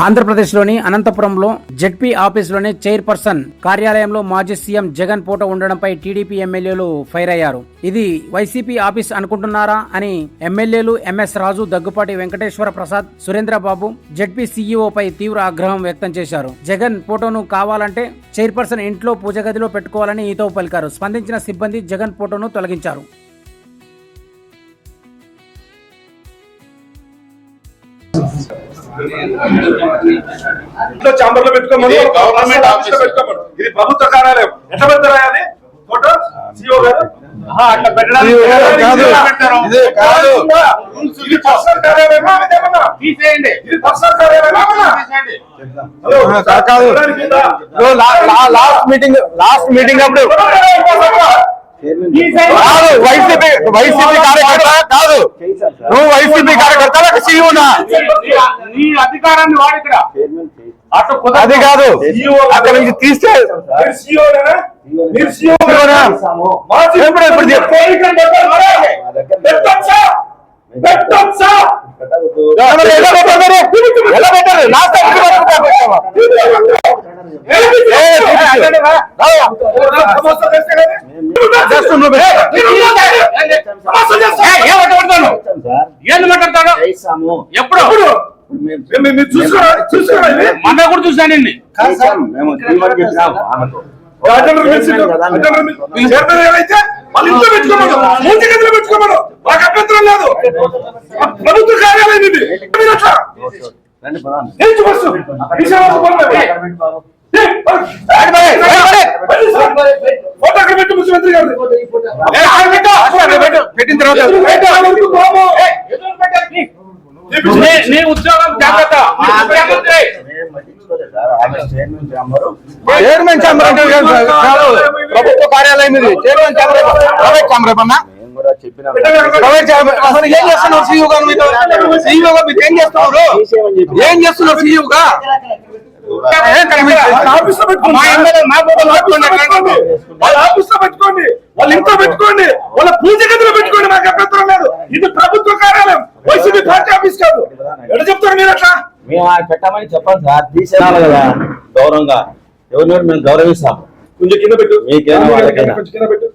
ఆంధ్రప్రదేశ్లోని అనంతపురంలో ZP ఆఫీసులోని chairperson కార్యాలయంలో మాజీ సీఎం జగన్ ఫోటో ఉండడంపై టీడీపీ ఎమ్మెల్యేలు ఫైర్ అయ్యారు. ఇది వైసీపీ ఆఫీస్ అనుకుంటున్నారా అని ఎమ్మెల్యేలు ఎంఎస్ రాజు, దగ్గుపాటి వెంకటేశ్వర ప్రసాద్, సురేంద్రబాబు జెడ్పీ సీఈఓపై తీవ్ర ఆగ్రహం వ్యక్తం చేశారు. జగన్ ఫోటోను కావాలంటే చైర్పర్సన్ ఇంట్లో పూజ గదిలో పెట్టుకోవాలని హితవు పలికారు. స్పందించిన సిబ్బంది జగన్ ఫోటోను తొలగించారు. చాంబర్ లో పెట్టుకోమని గవర్నమెంట్ ఆఫీస్ లో పెట్టుకోమని. ఇది ప్రభుత్వ కార్యాలయం. ఎట్లా పెడతారా అది ఫోటో? సిఓ గారు అట్లా పెట్టడానికి ఇది పర్సనల్ కార్యాలయమా? తీసేయండి. ఇది పర్సనల్ కార్యాలయమా? లాస్ట్ మీటింగ్ అప్పుడు వైసీపీ కార్యకర్త కాదు, నువ్వు వైసీపీ కార్యకర్త సీఈఓనా? నీ అధికారాన్ని వాడు ఇక్కడ అది కాదు, అక్కడ నుంచి తీస్తే ఎలా పెట్టారు? ఎప్పుడు మొన్న కూడా చూసానండి. పెట్టుకోమను, మాకు అభ్యంతరం లేదు. ప్రభుత్వ కార్యాలయం ఇది. ముఖ్యమంత్రి గారు పెట్టిన తర్వాత నీ ఉద్యోగం జాగ్రత్త. చైర్మన్ ఛాంబర్ అంటే ప్రభుత్వ కార్యాలయం ఇది. చైర్మన్ ఛాంబర్ ప్రైవేట్ ఛాంబర్ ఏమన్నా? Private chamber. అసలు ఏం చేస్తున్నావు సీఈఓ గారు? సీఈఓ గా మీరు ఏం చేస్తున్నారు? ఏం చేస్తున్నారు సీఈఓగా? పెట్టుకోండి, వాళ్ళ ఇంట్లో పెట్టుకోండి, వాళ్ళ పూజ గదిలో పెట్టుకోండి, మాకు అభ్యంతరం లేదు. ఇది ప్రభుత్వ కార్యాలయం, వైసీపీ పార్టీ ఆఫీస్ కాదు. ఎట్లా చెప్తారు మీరు? అట్లా మేము పెట్టమని చెప్పాలి సార్, తీసేయాలి కదా గౌరవంగా. ఎవరినో మేము గౌరవిస్తాం. కొంచెం కింద పెట్టు, మీకేనా కొంచెం కింద పెట్టు.